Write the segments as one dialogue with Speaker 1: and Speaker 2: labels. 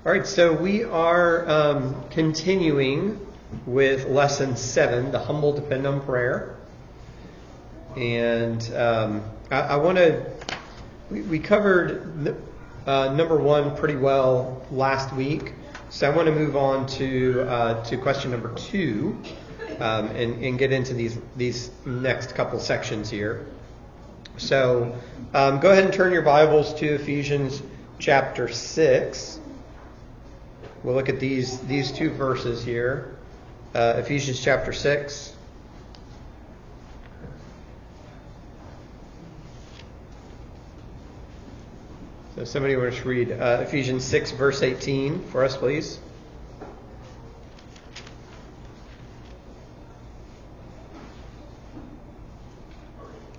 Speaker 1: All right, so we are continuing with Lesson 7, The Humble Depend on Prayer. And I want to, we covered number 1 pretty well last week. So I want to move on to question number 2 and get into these next couple sections here. So go ahead and turn your Bibles to Ephesians chapter 6. We'll look at these two verses here. Ephesians chapter 6. So if somebody wants to read Ephesians 6 verse 18 for us, please.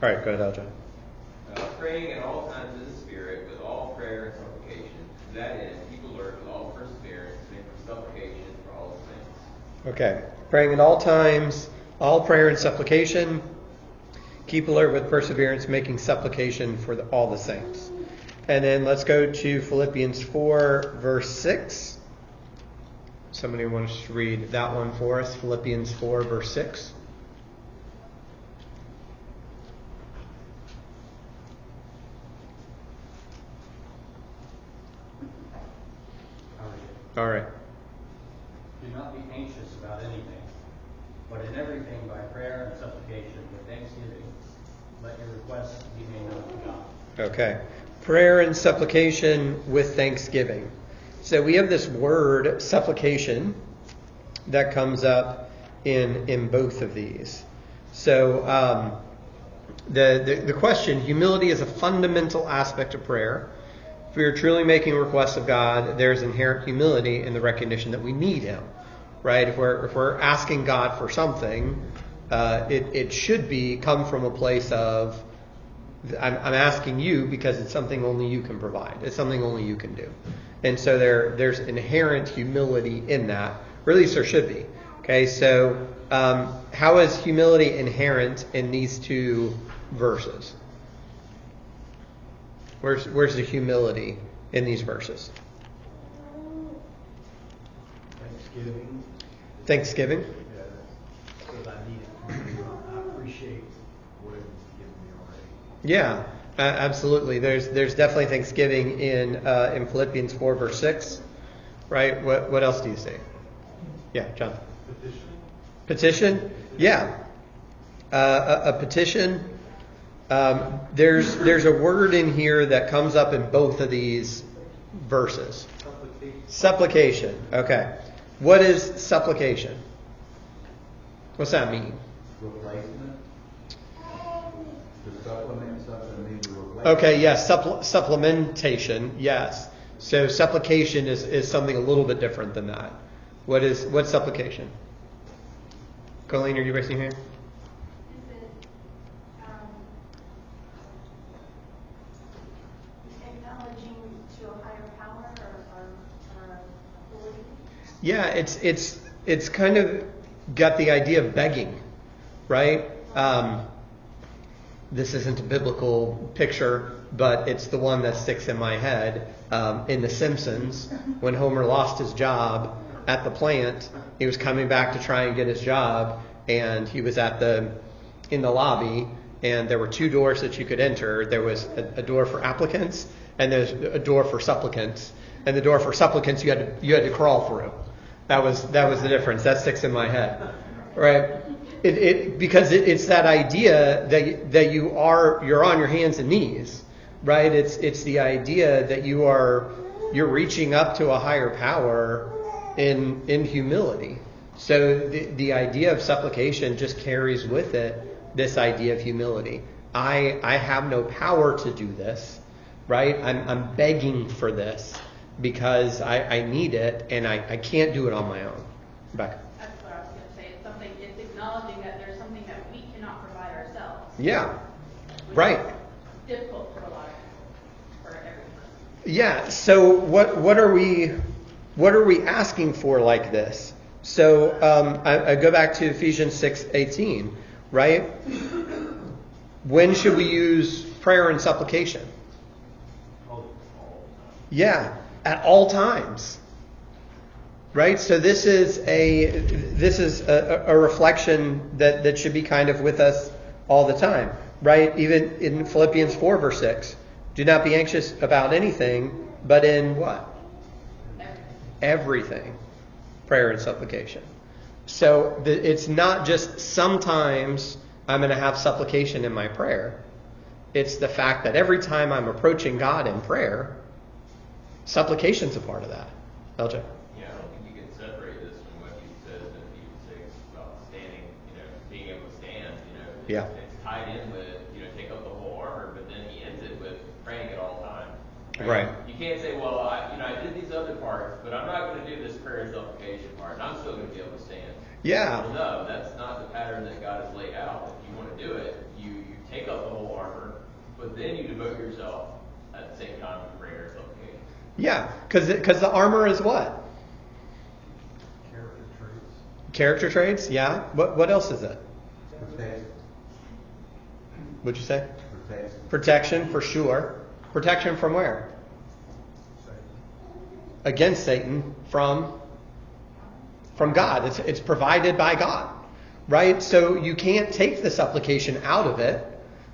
Speaker 1: All right, go ahead, Aljon.
Speaker 2: Praying at all times in the Spirit with all prayer and supplication. To that end, keep alert with all perseverance, making supplication for all the saints.
Speaker 1: Okay. Praying at all times, all prayer and supplication. Keep alert with perseverance, making supplication for all the saints. And then let's go to Philippians 4, verse 6. Somebody wants to read that one for us. Philippians 4, verse 6. All right.
Speaker 3: Do not be anxious about anything, but in everything by prayer and supplication with thanksgiving, let your requests be made known to God.
Speaker 1: Okay. Prayer and supplication with thanksgiving. So we have this word, supplication, that comes up in both of these. So the question, humility is a fundamental aspect of prayer. If we are truly making requests of God, there's inherent humility in the recognition that we need Him, right? If we're asking God for something, it should come from a place of I'm asking you because it's something only you can provide. It's something only you can do, and so there's inherent humility in that, or at least there should be. Okay, so how is humility inherent in these two verses? Where's the humility in these verses? Thanksgiving?
Speaker 4: Yeah, because I need it from you. I appreciate what you've given me already.
Speaker 1: Yeah, absolutely. There's definitely thanksgiving in Philippians 4, verse 6. Right? What else do you see? Yeah, John. Petition? Yeah. A petition. There's a word in here that comes up in both of these verses. Supplication. Okay. What is supplication? What's that mean?
Speaker 4: Replacement. To supplement something means to replace.
Speaker 1: Okay, yes, supplementation, yes. So supplication is something a little bit different than that. What's supplication? Colleen, are you raising your hand? Yeah, it's kind of got the idea of begging, right? This isn't a biblical picture, but it's the one that sticks in my head. In The Simpsons, when Homer lost his job at the plant, he was coming back to try and get his job, and he was in the lobby, and there were two doors that you could enter. There was a door for applicants, and there's a door for supplicants. And the door for supplicants you had to crawl through. That was the difference. That sticks in my head, right? Because it's that idea that you're on your hands and knees, right? It's the idea that you're reaching up to a higher power in humility. So the idea of supplication just carries with it this idea of humility. I have no power to do this, right? I'm begging for this because I need it and I can't do it on my own. Rebecca.
Speaker 5: That's what I was going to say. It's acknowledging that there's something that we cannot provide ourselves.
Speaker 1: Yeah. Right.
Speaker 5: Difficult for every person.
Speaker 1: Yeah. So what are we asking for like this? So I go back to Ephesians 6:18, right? When should we use prayer and supplication? Yeah, at all times. right? So this is a reflection that should be kind of with us all the time, right? Even in Philippians 4 verse 6, do not be anxious about anything, but in what? Everything. Prayer and supplication. So it's not just sometimes I'm going to have supplication in my prayer. It's the fact that every time I'm approaching God in prayer, supplication's a part of that. LJ?
Speaker 2: Yeah, I don't think you can separate this from what he says in Ephesians 6 about standing, being able to stand.
Speaker 1: Yeah.
Speaker 2: It's tied in with, take up the whole armor, but then he ends it with praying at all times.
Speaker 1: Right.
Speaker 2: You can't say, well, I did these other parts, but I'm not going to do this prayer and supplication part, and I'm still going to be able to stand.
Speaker 1: Yeah.
Speaker 2: Well, no, that's not the pattern that God has laid out. If you want to do it, you take up the whole armor, but then you devote yourself at the same time to prayer and supplication.
Speaker 1: Yeah, because the armor is what?
Speaker 4: Character traits.
Speaker 1: Character traits? Yeah. What else is it?
Speaker 6: Protect.
Speaker 1: What'd you say?
Speaker 6: Protect.
Speaker 1: Protection, for sure. Protection from where? Against Satan, from God. It's provided by God, right? So you can't take the supplication out of it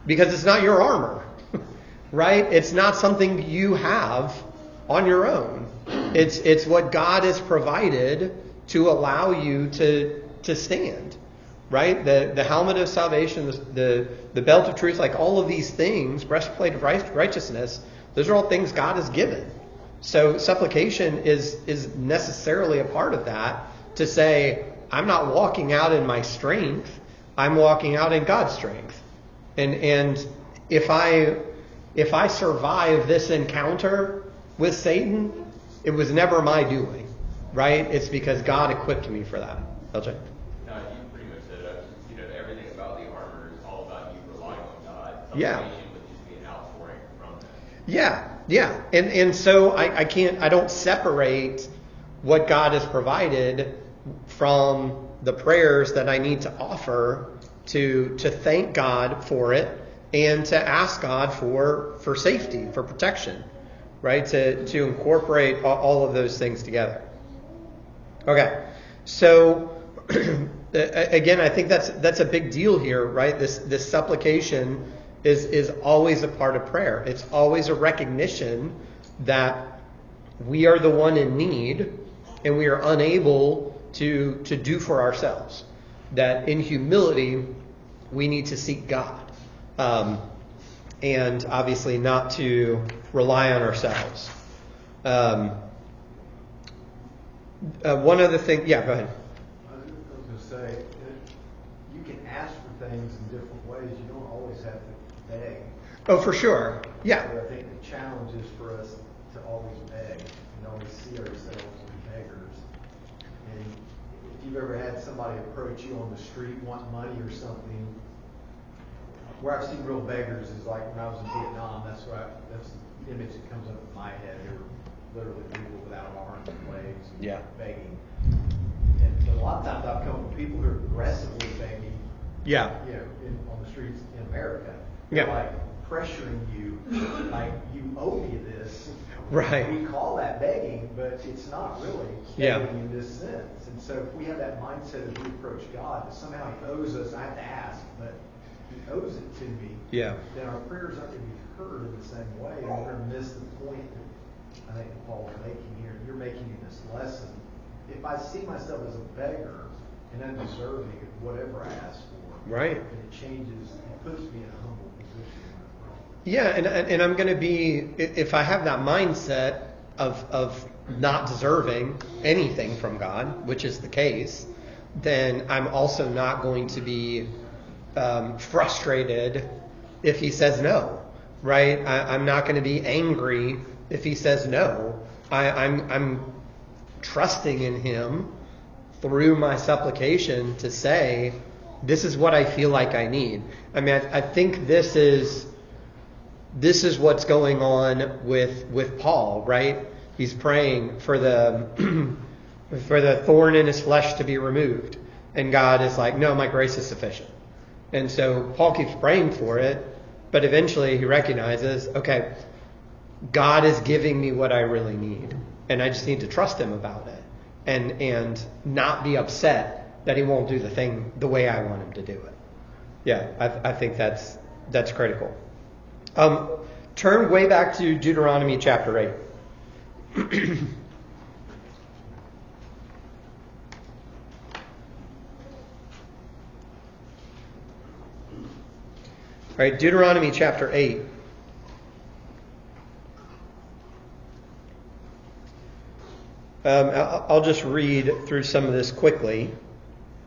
Speaker 1: because it's not your armor, right? It's not something you have on your own. It's what God has provided to allow you to stand, right? The helmet of salvation, the belt of truth, like all of these things, breastplate of righteousness, those are all things God has given. So supplication is necessarily a part of that, to say, I'm not walking out in my strength, I'm walking out in God's strength. And if I survive this encounter with Satan, it was never my doing, right? It's because God equipped me for that. LJ?
Speaker 2: No, you pretty much said it. Everything about the armor is all about you relying on God.
Speaker 1: Yeah.
Speaker 2: Supplication would just be an outpouring from that.
Speaker 1: Yeah. And so I don't separate what God has provided from the prayers that I need to offer to thank God for it and to ask God for safety, for protection, right? To incorporate all of those things together. Okay. So again, I think that's a big deal here, right? This supplication is always a part of prayer. It's always a recognition that we are the one in need and we are unable to do for ourselves. That in humility, we need to seek God. And obviously not to rely on ourselves. One other thing, yeah, go ahead.
Speaker 4: I was going to say, you can ask for things in different ways. You don't always have to beg.
Speaker 1: Oh, for sure. Yeah.
Speaker 4: But I think the challenge is for us to always beg and always see ourselves as beggars. And if you've ever had somebody approach you on the street, want money or something, where I've seen real beggars is like when I was in Vietnam. That's the image that comes up in my head. They were literally people without arms and legs, and
Speaker 1: Yeah.
Speaker 4: begging. But a lot of times I've come with people who are aggressively begging.
Speaker 1: Yeah.
Speaker 4: On the streets in America.
Speaker 1: Yeah.
Speaker 4: They're like pressuring you, like you owe me this.
Speaker 1: Right.
Speaker 4: We call that begging, but it's not really
Speaker 1: Yeah.
Speaker 4: begging in this sense. And so if we have that mindset as we approach God, that somehow He owes us, I have to ask, but He owes it to me.
Speaker 1: Yeah.
Speaker 4: Then our prayers aren't going to be heard in the same way, and we're going to miss the point that I think Paul's making here. You're making in this lesson. If I see myself as a beggar and undeserving of whatever I ask for,
Speaker 1: Right.
Speaker 4: then it changes. It puts me in a humble position.
Speaker 1: Yeah, and I'm going to be, if I have that mindset of not deserving anything from God, which is the case, then I'm also not going to be frustrated if He says no, right? I'm not going to be angry if He says no. I'm trusting in Him through my supplication to say, this is what I feel like I need. I mean, I think this is what's going on with Paul, right? He's praying for the thorn in his flesh to be removed. And God is like, no, my grace is sufficient. And so Paul keeps praying for it, but eventually he recognizes, okay, God is giving me what I really need. And I just need to trust Him about it. and not be upset that he won't do the thing the way I want him to do it. Yeah, I think that's critical. Turn way back to Deuteronomy chapter 8. All right, Deuteronomy chapter 8. I'll just read through some of this quickly.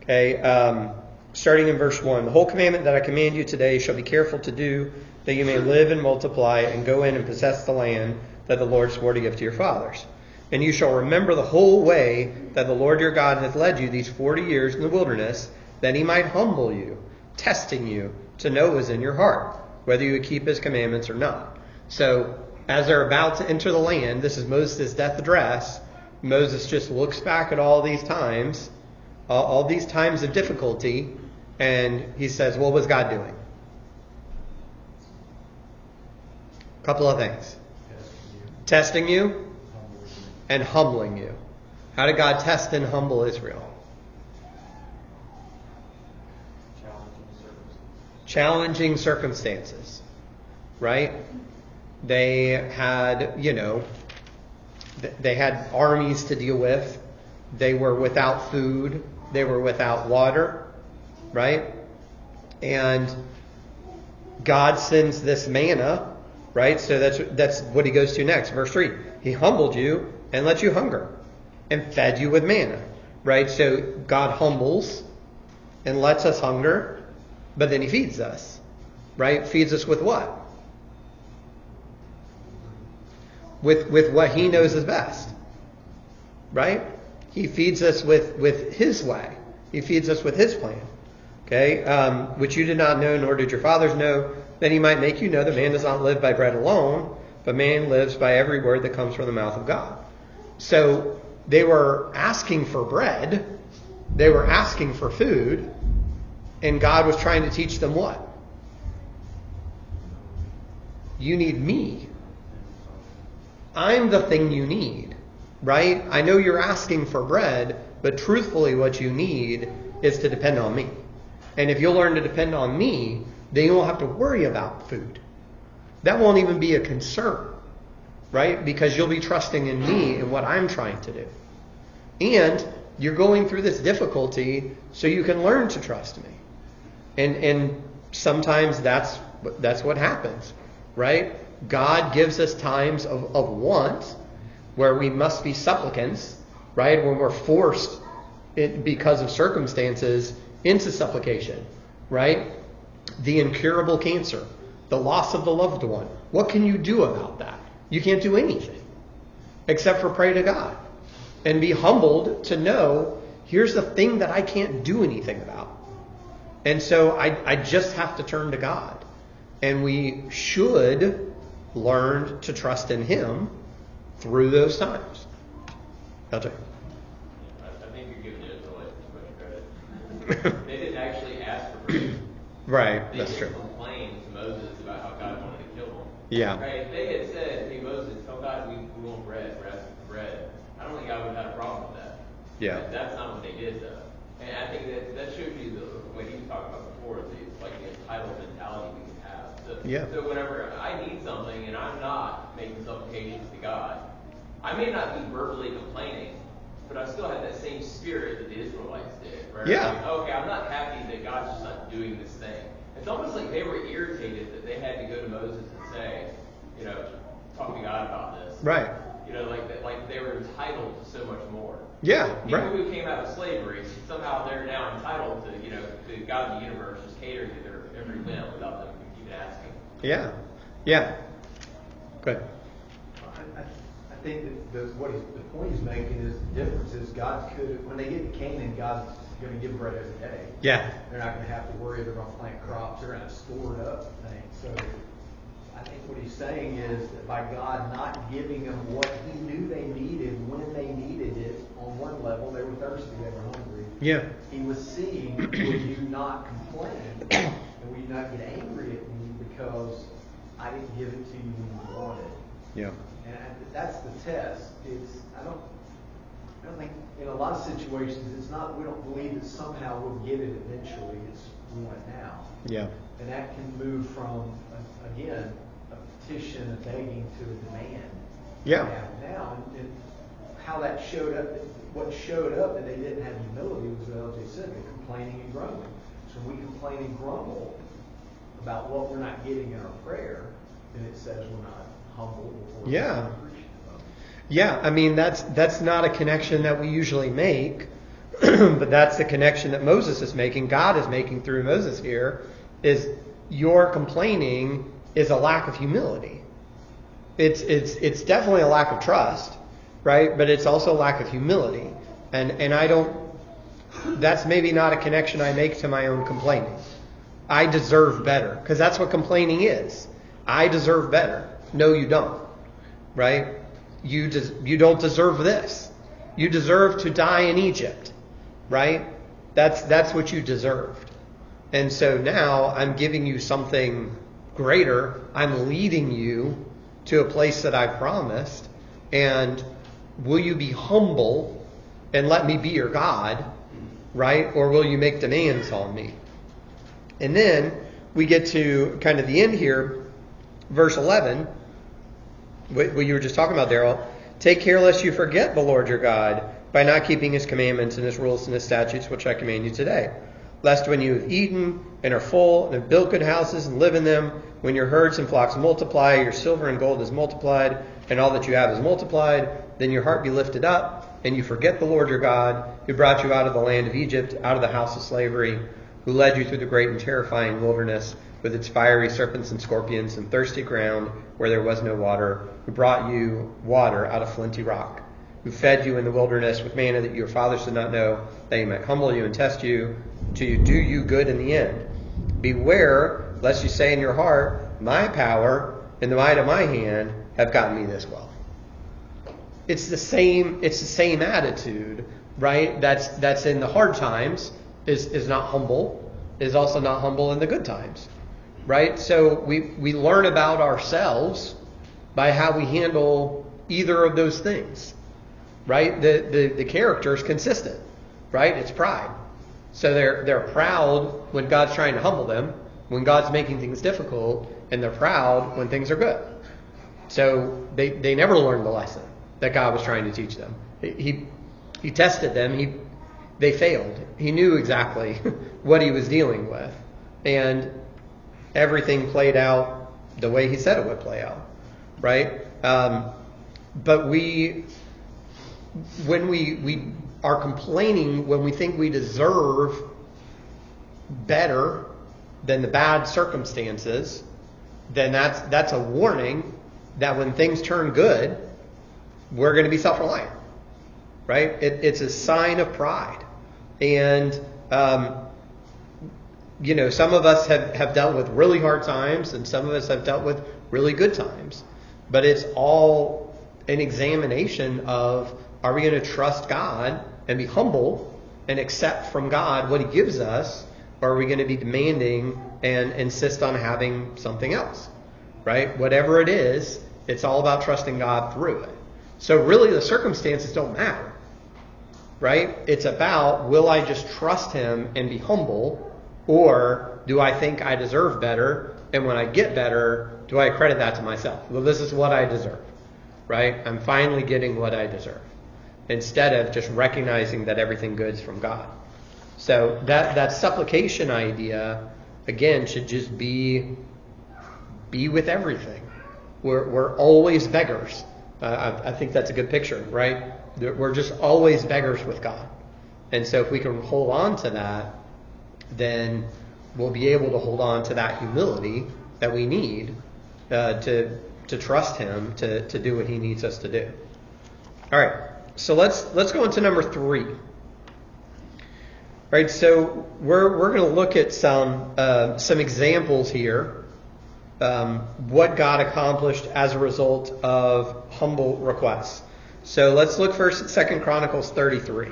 Speaker 1: Okay, starting in verse 1. The whole commandment that I command you today shall be careful to do, that you may live and multiply and go in and possess the land that the Lord swore to give to your fathers. And you shall remember the whole way that the Lord your God hath led you these 40 years in the wilderness, that he might humble you, testing you to know what is in your heart, whether you would keep his commandments or not. So as they're about to enter the land, this is Moses' death address. Moses just looks back at all these times of difficulty, and he says, what was God doing? A couple of things. Testing you and humbling you. How did God test and humble Israel? Challenging circumstances. Right? They had, they had armies to deal with. They were without food. They were without water. Right? And God sends this manna. Right? So that's what he goes to next. Verse 3. He humbled you and let you hunger and fed you with manna. Right? So God humbles and lets us hunger, but then he feeds us. Right? Feeds us with what? With what he knows is best. Right? He feeds us with his way. He feeds us with his plan. Okay? Which you did not know, nor did your fathers know, that he might make you know that man does not live by bread alone, but man lives by every word that comes from the mouth of God. So they were asking for bread. They were asking for food. And God was trying to teach them what? You need me. I'm the thing you need, right? I know you're asking for bread, but truthfully what you need is to depend on me. And if you'll learn to depend on me, then you won't have to worry about food. That won't even be a concern, right? Because you'll be trusting in me and what I'm trying to do. And you're going through this difficulty so you can learn to trust me. And sometimes that's what happens, right? God gives us times of want where we must be supplicants, right? When we're forced because of circumstances into supplication, right? The incurable cancer, the loss of the loved one. What can you do about that? You can't do anything except for pray to God and be humbled to know here's the thing that I can't do anything about. And so I just have to turn to God. And we should learn to trust in him through those times. LJ.
Speaker 2: I think you're giving the Israelites too much credit. They didn't actually ask for permission.
Speaker 1: Right,
Speaker 2: They
Speaker 1: that's
Speaker 2: just
Speaker 1: true.
Speaker 2: complained to Moses about how God wanted to kill them.
Speaker 1: Yeah.
Speaker 2: Right? If they had said, hey Moses, tell God we want bread, we're asking for bread, I don't think I would have had a problem with that.
Speaker 1: Yeah.
Speaker 2: But that's not what they did though. And I think that shows you what he was talking about before, the entitled mentality we can have. So whenever I need something and I'm not making supplications to God, I may not be verbally complaining, but I still have that same spirit that the Israelites did. Right?
Speaker 1: Yeah.
Speaker 2: Like, okay, I'm not happy that God's just not doing this thing. It's almost like they were irritated that they had to go to Moses and say, talk to God about this.
Speaker 1: Right.
Speaker 2: Like they were entitled to so much more.
Speaker 1: Yeah,
Speaker 2: People
Speaker 1: right.
Speaker 2: who came out of slavery, somehow they're now entitled to, to God of the universe just catering to their every whim without them even asking.
Speaker 1: Yeah. Yeah. Good.
Speaker 4: I think that the point he's making is the difference is God could, when they get to Canaan, God's going to give them bread every day.
Speaker 1: Yeah.
Speaker 4: They're not going to have to worry they're going to plant crops. They're going to have stored up things. So I think what he's saying is that by God not giving them what he knew they needed when they needed it, on one level, they were thirsty, they were hungry.
Speaker 1: Yeah.
Speaker 4: He was seeing, would you not complain? And would you not get angry at me because I didn't give it to you when you wanted?
Speaker 1: Yeah.
Speaker 4: And that's the test. I don't think, lot of situations, it's not, we don't believe that somehow we'll get it eventually, it's we want it now.
Speaker 1: Yeah.
Speaker 4: And that can move from, again, a petition, a begging to a demand.
Speaker 1: Yeah.
Speaker 4: Now, and how that showed up, what showed up that they didn't have humility was what LJ said, the complaining and grumbling. So when we complain and grumble about what we're not getting in our prayer, then it says we're not humble before
Speaker 1: Yeah.
Speaker 4: God.
Speaker 1: Yeah, I mean, that's not a connection that we usually make, but that's the connection that Moses is making, God is making through Moses here, is your complaining is a lack of humility. It's definitely a lack of trust, right? But it's also a lack of humility. And that's maybe not a connection I make to my own complaining. I deserve better, because that's what complaining is. I deserve better. No, you don't, right? You don't deserve this. You deserve to die in Egypt, right? That's what you deserved. And so now I'm giving you something greater. I'm leading you to a place that I promised. And will you be humble and let me be your God, right? Or will you make demands on me? And then we get to kind of the end here, verse 11. What you were just talking about, Daryl. Take care lest you forget the Lord your God by not keeping his commandments and his rules and his statutes, which I command you today. Lest when you have eaten and are full and have built good houses and live in them, when your herds and flocks multiply, your silver and gold is multiplied, and all that you have is multiplied, then your heart be lifted up, and you forget the Lord your God, who brought you out of the land of Egypt, out of the house of slavery, who led you through the great and terrifying wilderness, with its fiery serpents and scorpions and thirsty ground where there was no water, who brought you water out of flinty rock, who fed you in the wilderness with manna that your fathers did not know, that he might humble you and test you, to do you good in the end. Beware, lest you say in your heart, my power and the might of my hand have gotten me this wealth. It's the same attitude, right? That's in the hard times, is not humble, is also not humble in the good times. Right? So we learn about ourselves by how we handle either of those things. Right? The character is consistent. Right? It's pride. So they're proud when God's trying to humble them, when God's making things difficult, and they're proud when things are good. So they never learned the lesson that God was trying to teach them. He tested them. They failed. He knew exactly what he was dealing with. And everything played out the way he said it would play out, right? But when we are complaining, when we think we deserve better than the bad circumstances, then that's a warning that when things turn good, we're going to be self-reliant, right? It's a sign of pride. And some of us have dealt with really hard times, and some of us have dealt with really good times. But it's all an examination of, are we going to trust God and be humble and accept from God what he gives us, or are we going to be demanding and insist on having something else, right? Whatever it is, it's all about trusting God through it. So really the circumstances don't matter, right? It's about, will I just trust him and be humble, or do I think I deserve better, and when I get better, do I credit that to myself? Well, this is what I deserve, right? I'm finally getting what I deserve, instead of just recognizing that everything good is from God. So that supplication idea, again, should just be with everything. We're always beggars. I think that's a good picture, right? We're just always beggars with God. And so if we can hold on to that, then we'll be able to hold on to that humility that we need to trust him to do what he needs us to do. All right, so let's go into number 3. All right, so we're going to look at some examples here, what God accomplished as a result of humble requests. So let's look first at 2 Chronicles 33.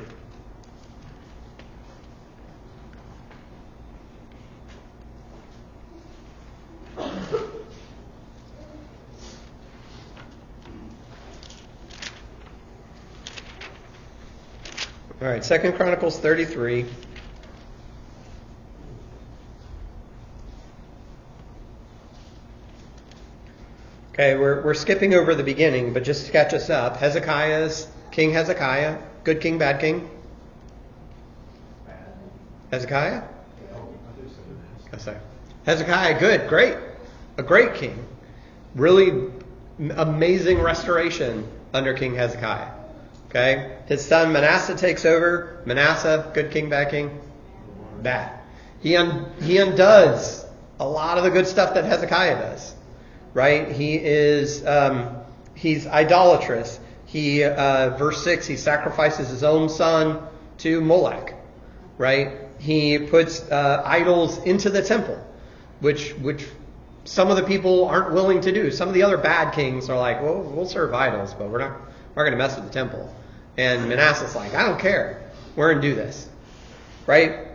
Speaker 1: All right, 2 Chronicles 33. Okay, we're skipping over the beginning, but just to catch us up. King Hezekiah, good king, bad king? Hezekiah? Hezekiah, good, great. A great king. Really amazing restoration under King Hezekiah. Okay? His son Manasseh takes over. Manasseh, good king, bad king? Bad. He undoes a lot of the good stuff that Hezekiah does. Right? He's idolatrous. Verse 6, he sacrifices his own son to Molech. Right? He puts idols into the temple, which some of the people aren't willing to do. Some of the other bad kings are like, well, we'll serve idols, but we're not going to mess with the temple. And Manasseh's like, I don't care. We're going to do this. Right?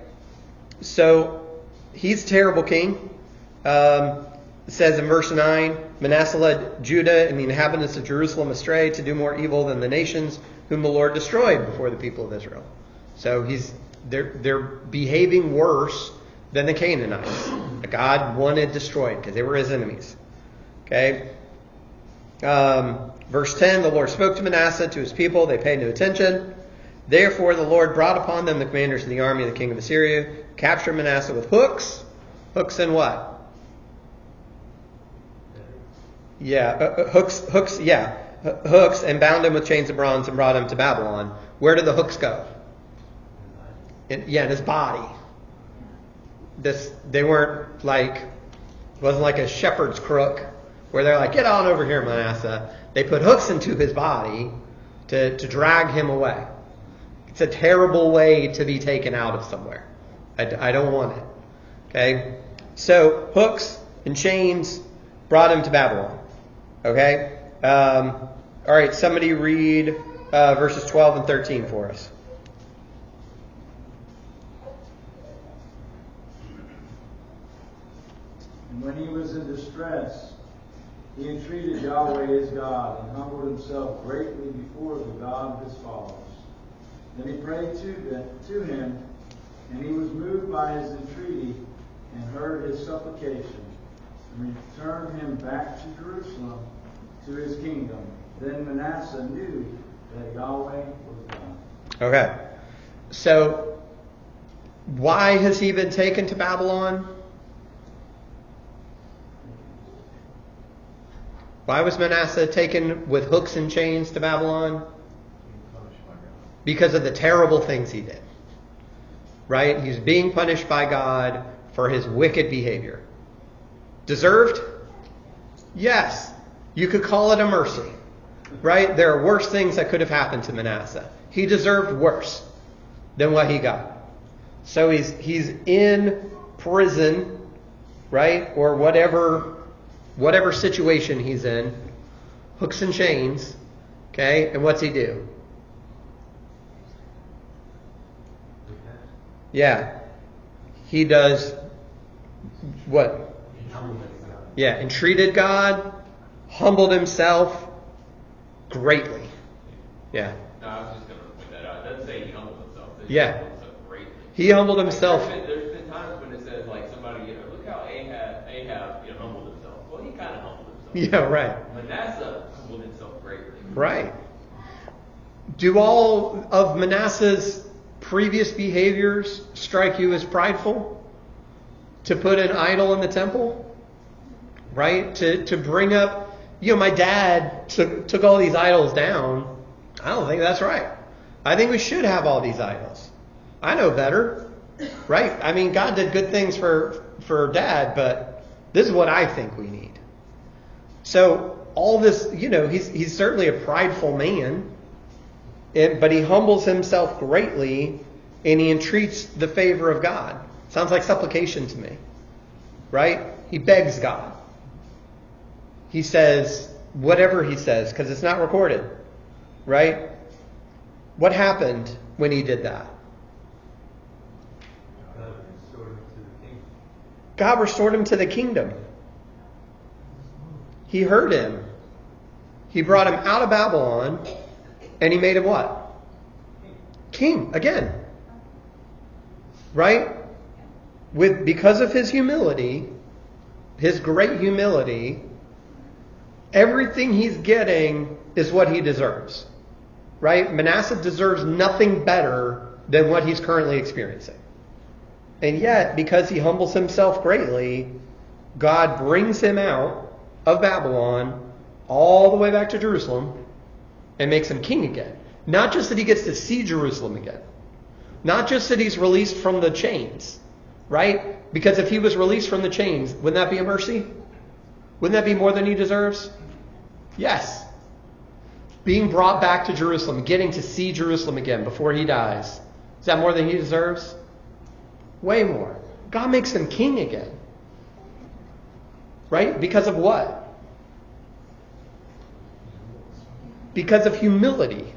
Speaker 1: So he's a terrible king. It says in verse 9, Manasseh led Judah and the inhabitants of Jerusalem astray to do more evil than the nations whom the Lord destroyed before the people of Israel. So they're behaving worse than the Canaanites that God wanted destroyed because they were his enemies. Okay. Verse 10, the Lord spoke to Manasseh, to his people. They paid no attention. Therefore the Lord brought upon them the commanders of the army of the king of Assyria, captured Manasseh with hooks. Hooks and what? Hooks, and bound him with chains of bronze and brought him to Babylon. Where did the hooks go? In his body. They weren't like, it wasn't like a shepherd's crook where they're like, get on over here, Manasseh. They put hooks into his body to drag him away. It's a terrible way to be taken out of somewhere. I don't want it. Okay? So, hooks and chains brought him to Babylon. Okay? All right, somebody read verses 12 and 13 for us.
Speaker 6: And when he was in distress, he entreated Yahweh his God and humbled himself greatly before the God of his fathers. Then he prayed to him, and he was moved by his entreaty and heard his supplication, and returned him back to Jerusalem to his kingdom. Then Manasseh knew that Yahweh was God.
Speaker 1: Okay. So, why has he been taken to Babylon? Why was Manasseh taken with hooks and chains to Babylon? Because of the terrible things he did. Right? He's being punished by God for his wicked behavior. Deserved? Yes. You could call it a mercy. Right? There are worse things that could have happened to Manasseh. He deserved worse than what he got. So he's in prison, right? Or whatever situation he's in. Hooks and chains. Okay? And what's he do? Yeah. He does what? Yeah, entreated God, humbled himself greatly. Yeah.
Speaker 2: No, I was just going to point that out. It doesn't say he humbled himself.
Speaker 1: Yeah.
Speaker 2: He humbled himself greatly.
Speaker 1: He humbled himself.
Speaker 2: There's been times when it says, like, somebody, look how Ahab humbled himself. Well, he kind of humbled himself.
Speaker 1: Yeah, right.
Speaker 2: Manasseh humbled himself greatly.
Speaker 1: Right. Do all of Manasseh's previous behaviors strike you as prideful? To put an idol in the temple? Right? To bring up, my dad took all these idols down. I don't think that's right. I think we should have all these idols. I know better. Right? I mean, God did good things for Dad, but this is what I think we need. So all this, he's certainly a prideful man, but he humbles himself greatly and he entreats the favor of God. Sounds like supplication to me. Right? He begs God. He says whatever he says because it's not recorded. Right? What happened when he did that? God restored him to the kingdom. He heard him. He brought him out of Babylon and he made him what? king again. Right? Because of his humility, his great humility, everything he's getting is what he deserves. Right? Manasseh deserves nothing better than what he's currently experiencing. And yet, because he humbles himself greatly, God brings him out of Babylon all the way back to Jerusalem and makes him king again. Not just that he gets to see Jerusalem again. Not just that he's released from the chains. Right? Because if he was released from the chains, wouldn't that be a mercy? Wouldn't that be more than he deserves? Yes. Being brought back to Jerusalem, getting to see Jerusalem again before he dies. Is that more than he deserves? Way more. God makes him king again. Right? Because of what? Because of humility.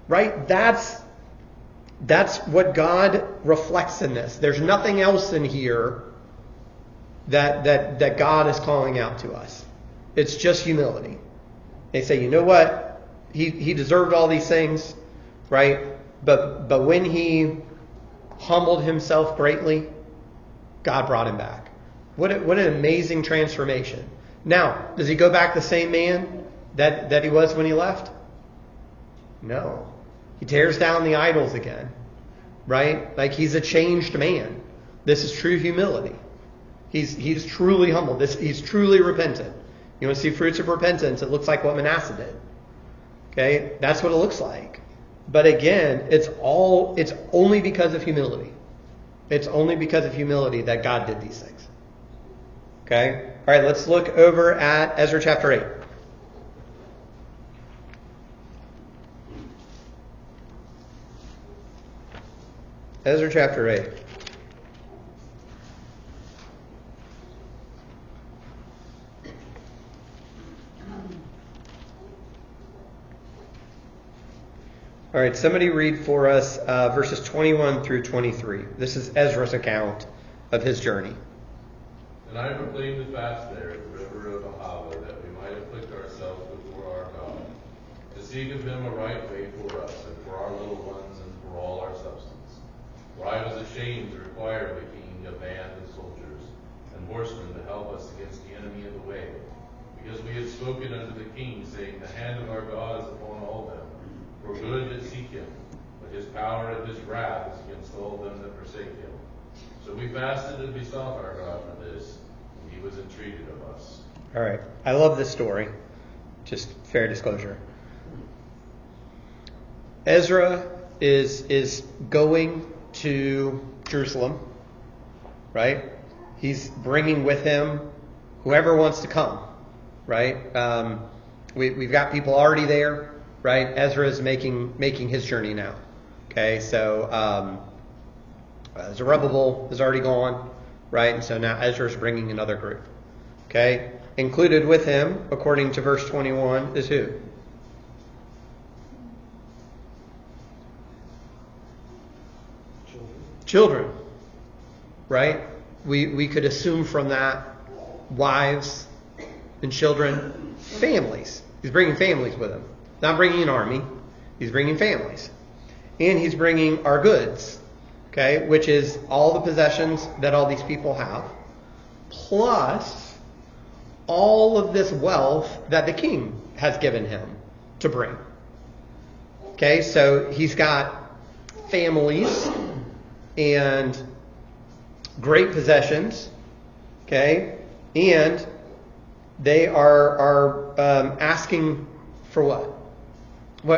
Speaker 1: Right? That's what God reflects in this. There's nothing else in here that God is calling out to us. It's just humility. They say, you know what? He deserved all these things, right? But when he humbled himself greatly, God brought him back. What an amazing transformation. Now, does he go back the same man that he was when he left? No. He tears down the idols again, right? Like he's a changed man. This is true humility. He's truly humble. He's truly repentant. You want to see fruits of repentance? It looks like what Manasseh did. Okay, that's what it looks like. But again, it's only because of humility. It's only because of humility that God did these things. Okay? All right, let's look over at Ezra chapter 8. Ezra chapter 8. All right, somebody read for us verses 21 through 23. This is Ezra's account of his journey.
Speaker 7: And I proclaimed a fast there at the river of Ahava, that we might afflict ourselves before our God, to seek of him a right way for us, and for our little ones, and for all our substance. For I was ashamed to require of the king a band of soldiers and horsemen to help us against the enemy of the way, because we had spoken unto the king, saying, the hand of our God is upon all them, for good that seek him, but his power and his wrath is against all them that forsake him. So we fasted and besought our God for this, and he was entreated of us.
Speaker 1: All right. I love this story. Just fair disclosure. Ezra is going to Jerusalem, right? He's bringing with him whoever wants to come, right? We've got people already there, right? Ezra is making his journey now. Okay, so Zerubbabel is already gone, right? And so now Ezra is bringing another group. Okay, included with him, according to verse 21, is who? Children, right? We could assume from that wives and children, families. He's bringing families with him. Not bringing an army. He's bringing families. And he's bringing our goods, okay, which is all the possessions that all these people have, plus all of this wealth that the king has given him to bring. Okay, so he's got families and great possessions, okay, and they are asking for what?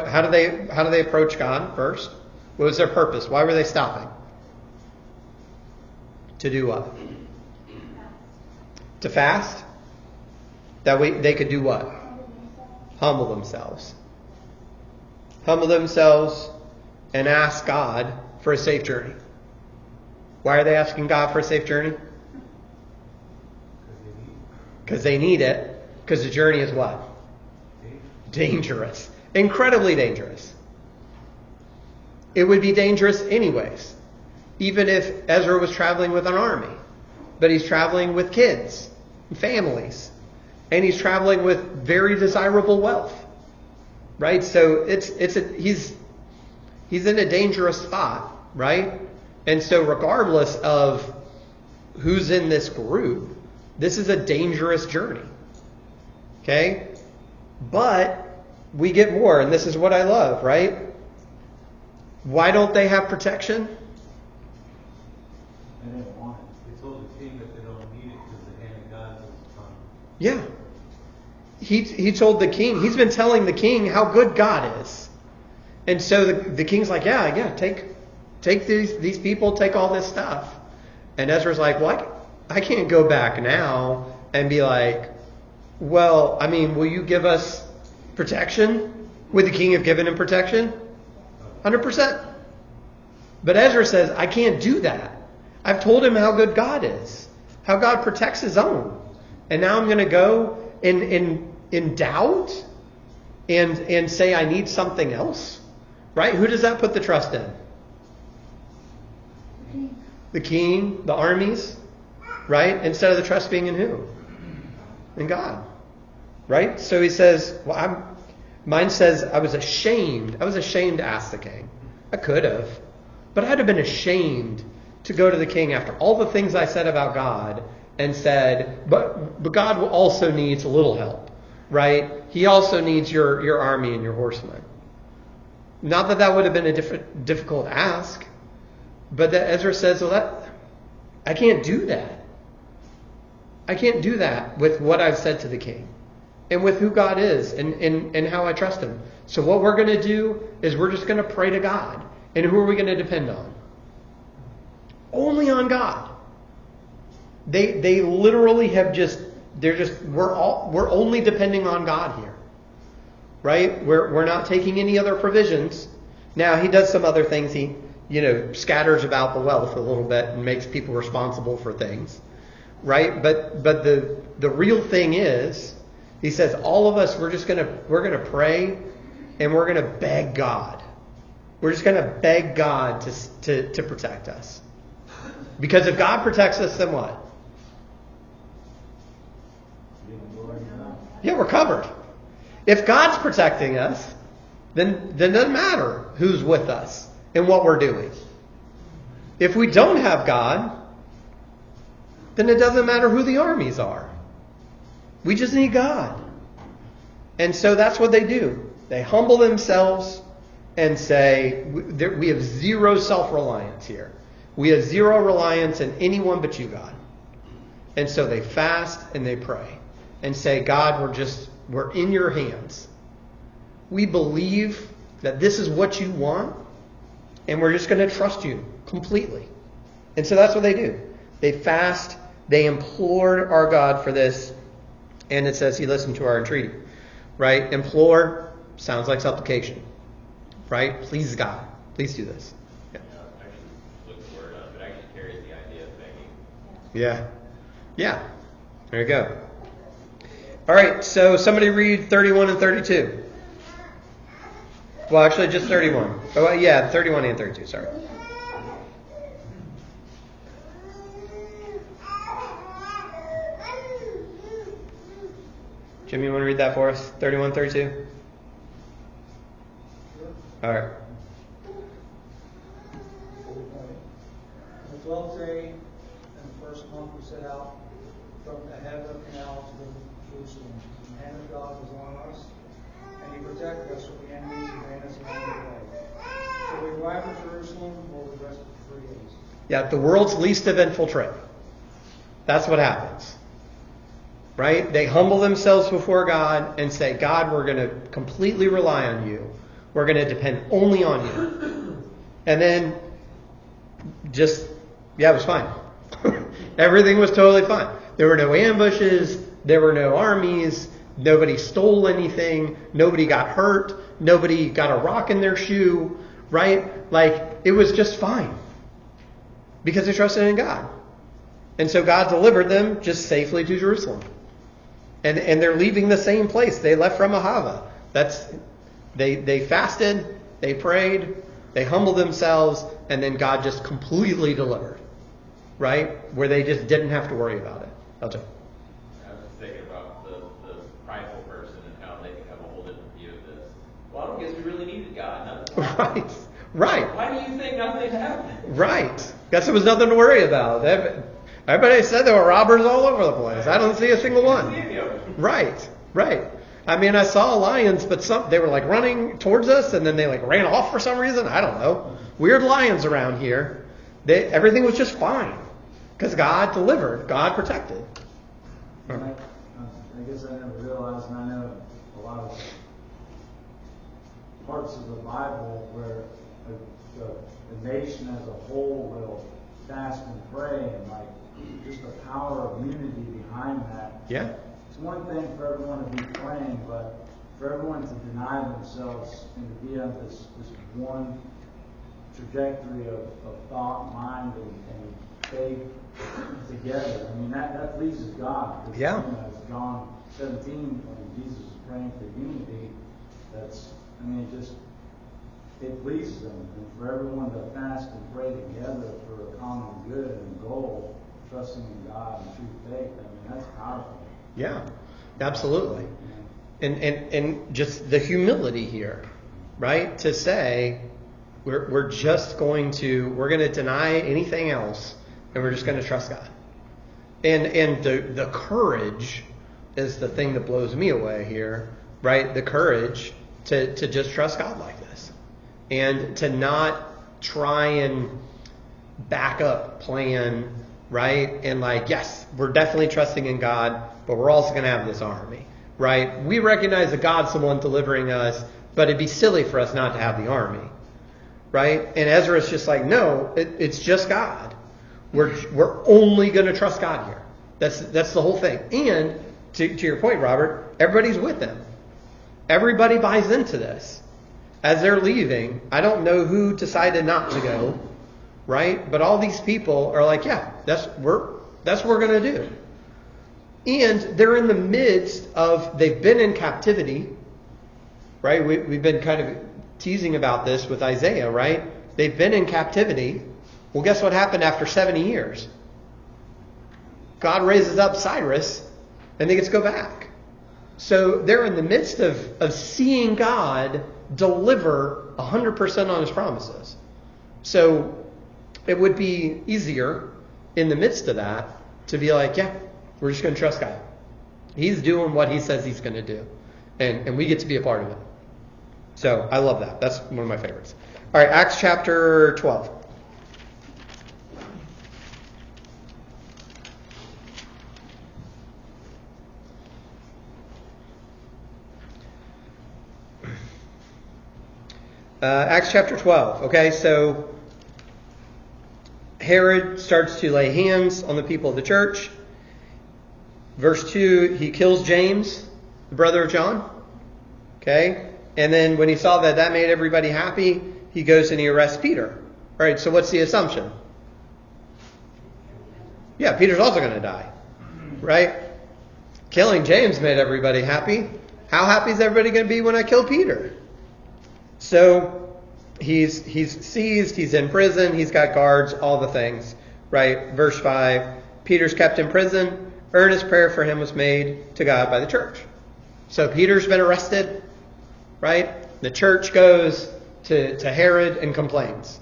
Speaker 1: How do they approach God first? What was their purpose? Why were they stopping? To do what? To fast? That way they could do what? Humble themselves. Humble themselves and ask God for a safe journey. Why are they asking God for a safe journey? Because they need it. Because the journey is what? Dangerous. Incredibly dangerous. It would be dangerous anyways. Even if Ezra was traveling with an army. But he's traveling with kids and families. And he's traveling with very desirable wealth. Right? So he's He's in a dangerous spot, right? And so regardless of who's in this group, this is a dangerous journey. Okay? But we get more, and this is what I love, right? Why don't they have protection?
Speaker 6: They didn't want it.
Speaker 3: They told the king that they don't need it because the hand of God was upon them.
Speaker 1: Yeah. He told the king, he's been telling the king how good God is. And so the king's like, yeah, take these people, take all this stuff. And Ezra's like, well, I can't go back now and be like, well, I mean, will you give us protection? Would the king have given him protection? 100%. But Ezra says, I can't do that. I've told him how good God is, how God protects his own. And now I'm going to go in doubt and say I need something else? Right? Who does that put the trust in? The king, the armies, right? Instead of the trust being in who? In God. Right? So he says, well, mine says I was ashamed. I was ashamed to ask the king. I could have. But I'd have been ashamed to go to the king after all the things I said about God and said, but God also needs a little help. Right? He also needs your army and your horsemen. Not that would have been a difficult ask, but that Ezra says, well, I can't do that. I can't do that with what I've said to the king and with who God is and how I trust him. So what we're going to do is we're just going to pray to God. And who are we going to depend on? Only on God. They literally have we're only depending on God here. Right? We're not taking any other provisions. Now, he does some other things. He, scatters about the wealth a little bit and makes people responsible for things. Right? But the real thing is, he says, all of us, we're going to pray and we're going to beg God. We're just going to beg God to protect us. Because if God protects us, then what? Yeah, we're covered. If God's protecting us, then it doesn't matter who's with us and what we're doing. If we don't have God, then it doesn't matter who the armies are. We just need God. And so that's what they do. They humble themselves and say, we have zero self-reliance here. We have zero reliance in anyone but you, God. And so they fast and they pray and say, God, we're in your hands. We believe that this is what you want, and we're just going to trust you completely. And so that's what they do. They fast, they implore our God for this, and it says he listened to our entreaty. Right? Implore sounds like supplication. Right? Please, God, please do this. Yeah.
Speaker 2: Actually, look the word up. It actually carries the idea of begging.
Speaker 1: Yeah. Yeah. There you go. All right, so somebody read 31 and 32. Well, actually, just 31. Oh, yeah, 31 and 32, sorry. Jimmy, you want to read that for us? 31, 32? All right.
Speaker 8: On the 12th day, in the first month, we set out from the head of the canal to Jerusalem. The hand of God was on us, and he protected us from the enemies who ran us along the way. So we arrived at Jerusalem where we rested for 3 days.
Speaker 1: Yeah, the world's least eventful trip. That's what happens. Right? They humble themselves before God and say, God, we're going to completely rely on you. We're going to depend only on you. And then it was fine. Everything was totally fine. There were no ambushes. There were no armies. Nobody stole anything. Nobody got hurt. Nobody got a rock in their shoe. Right? It was just fine. Because they trusted in God. And so God delivered them just safely to Jerusalem. And they're leaving the same place. They left from Ahava. They fasted, they prayed, they humbled themselves, and then God just completely delivered. Right? Where they just didn't have to worry about it. LJ.
Speaker 2: I was just thinking about the prideful person and how they can have a whole different view of this. Well, I don't guess we really needed God.
Speaker 1: Right. Right.
Speaker 2: Why do you think nothing's happening?
Speaker 1: Right. Guess there was nothing to worry about. Everybody said there were robbers all over the place. I don't see a single one. Right. Right. I mean, I saw lions, but they were like running towards us, and then they like ran off for some reason. I don't know. Weird lions around here. Everything was just fine because God delivered. God protected.
Speaker 6: I guess I never realized, and I know a lot of parts of the Bible where the nation as a whole will fast and pray, and like just the power of unity behind that.
Speaker 1: Yeah.
Speaker 6: It's one thing for everyone to be praying, but for everyone to deny themselves and to be on this one trajectory of thought, mind, and faith together. I mean, that pleases God. Because,
Speaker 1: yeah.
Speaker 6: As John 17, when Jesus is praying for unity, it pleases Him. And for everyone to fast and pray together for a common good and goal, trusting in God and true faith, I mean, that's powerful.
Speaker 1: Yeah, absolutely. And just the humility here, right? To say, we're going to deny anything else, and we're just going to trust God. And the courage is the thing that blows me away here, right? The courage to just trust God like this. And to not try and back up, plan, right? And like, yes, we're definitely trusting in God, but we're also going to have this army, right? We recognize that God's the one delivering us, but it'd be silly for us not to have the army, right? And Ezra's just like, no, it's just God. We're only going to trust God here. That's the whole thing. And to your point, Robert, everybody's with them. Everybody buys into this. As they're leaving, I don't know who decided not to go, right? But all these people are like, yeah, that's what we're going to do. And they're in the midst of, they've been in captivity, right? We've been kind of teasing about this with Isaiah, right? They've been in captivity. Well, guess what happened after 70 years? God raises up Cyrus, and they get to go back. So they're in the midst of seeing God deliver 100% on His promises. So it would be easier in the midst of that to be like, yeah, we're just going to trust God. He's doing what He says He's going to do. And we get to be a part of it. So I love that. That's one of my favorites. All right, Acts chapter 12. Acts chapter 12. Okay, so Herod starts to lay hands on the people of the church. Verse 2, he kills James, the brother of John. Okay, and then when he saw that made everybody happy, he goes and he arrests Peter. All right, so what's the assumption? Yeah, Peter's also going to die. Right? Killing James made everybody happy. How happy is everybody going to be when I kill Peter? So he's seized, he's in prison, he's got guards, all the things, right? Verse 5, Peter's kept in prison. Earnest prayer for him was made to God by the church. So Peter's been arrested, right? The church goes to Herod and complains.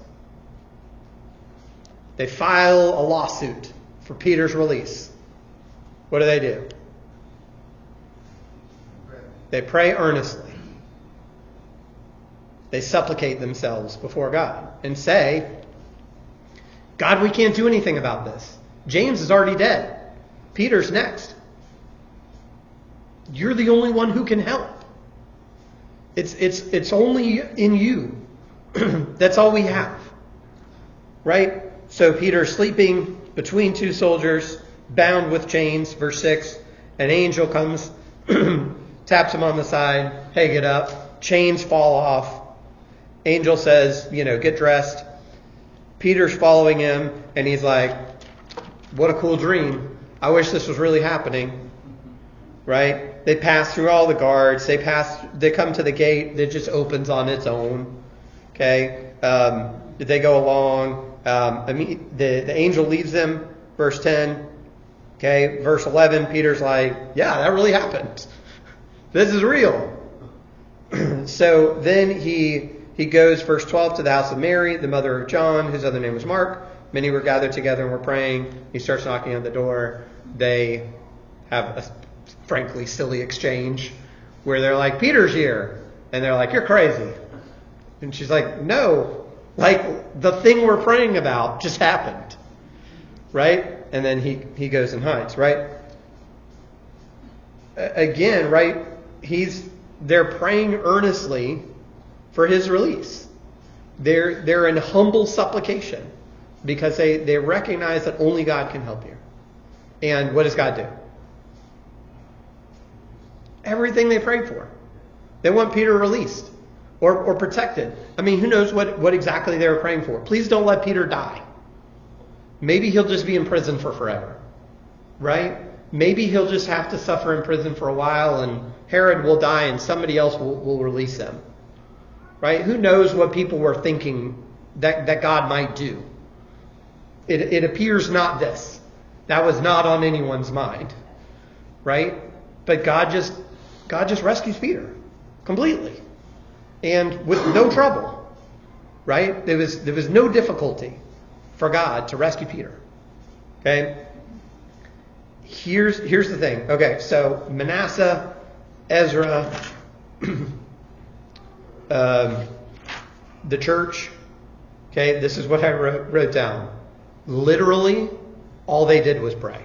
Speaker 1: They file a lawsuit for Peter's release. What do? They pray earnestly. They supplicate themselves before God and say, God, we can't do anything about this. James is already dead. Peter's next. You're the only one who can help. It's only in you. That's all we have. Right? So Peter's sleeping between two soldiers, bound with chains. Verse 6, an angel comes, taps him on the side. Hey, get up. Chains fall off. Angel says, get dressed. Peter's following him, and he's like, what a cool dream. I wish this was really happening. Right? They pass through all the guards. They come to the gate that just opens on its own. Okay? They go along. The angel leaves them. Verse 10. Okay? Verse 11, Peter's like, yeah, that really happened. This is real. So then he he goes, verse 12, to the house of Mary, the mother of John, whose other name was Mark. Many were gathered together and were praying. He starts knocking on the door. They have a frankly silly exchange where they're like, Peter's here. And they're like, you're crazy. And she's like, no, like the thing we're praying about just happened. Right? And then he goes and hides, right? Again, right? They're praying earnestly for his release. They're in humble supplication because they recognize that only God can help you. And what does God do? Everything they prayed for. They want Peter released or protected. I mean, who knows what exactly they were praying for? Please don't let Peter die. Maybe he'll just be in prison for forever. Right? Maybe he'll just have to suffer in prison for a while and Herod will die and somebody else will release them. Right? Who knows what people were thinking that God might do? It appears not this. That was not on anyone's mind. Right? But God just rescues Peter completely. And with no trouble. Right? There was no difficulty for God to rescue Peter. Okay? Here's the thing. Okay, so Manasseh, Ezra, the church. Okay, this is what I wrote down. Literally, all they did was pray.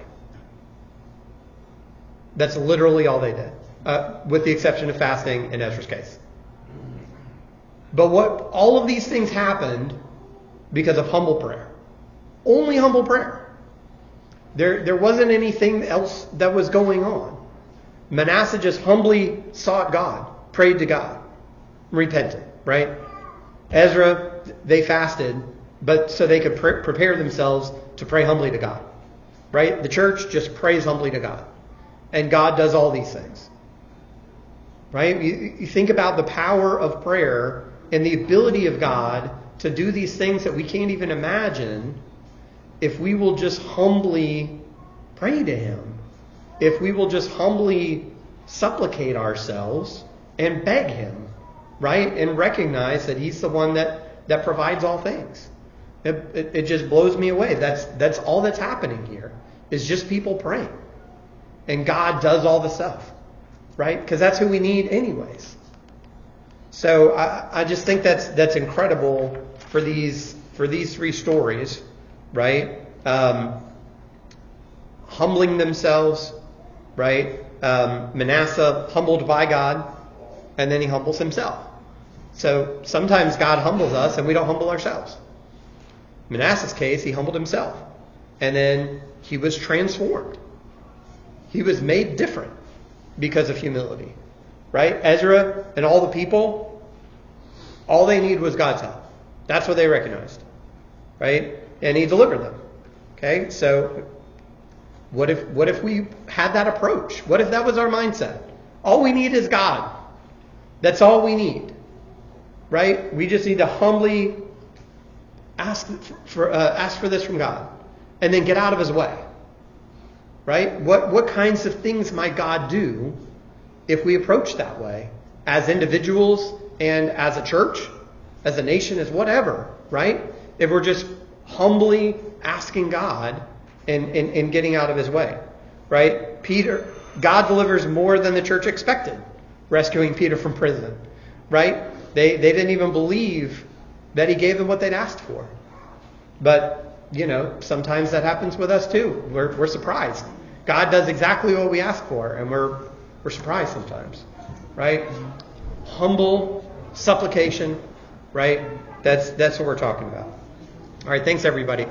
Speaker 1: That's literally all they did, with the exception of fasting in Ezra's case. But all of these things happened because of humble prayer. Only humble prayer. There wasn't anything else that was going on. Manasseh just humbly sought God, prayed to God, repented, right? Ezra, they fasted, but so they could prepare themselves to pray humbly to God, right? The church just prays humbly to God. And God does all these things, right? You think about the power of prayer and the ability of God to do these things that we can't even imagine if we will just humbly pray to Him, if we will just humbly supplicate ourselves and beg Him, right? And recognize that He's the one that provides all things. It just blows me away. That's all that's happening here is just people praying. And God does all the stuff, right? Because that's who we need anyways. So I just think that's incredible for these three stories, right? Humbling themselves, right? Manasseh humbled by God, and then he humbles himself. So sometimes God humbles us and we don't humble ourselves. Manasseh's case, he humbled himself, and then he was transformed. He was made different because of humility, right? Ezra and all the people, all they needed was God's help. That's what they recognized, right? And he delivered them. Okay, so what if we had that approach? What if that was our mindset? All we need is God. That's all we need, right? We just need to humbly ask for this from God, and then get out of His way, right? What kinds of things might God do if we approach that way as individuals and as a church, as a nation, as whatever, right? If we're just humbly asking God and getting out of His way, right? God delivers more than the church expected, rescuing Peter from prison, right? They didn't even believe that He gave them what they'd asked for. But, sometimes that happens with us too. We're surprised. God does exactly what we ask for, and we're surprised sometimes, right? Humble supplication, right? That's what we're talking about. All right, thanks everybody.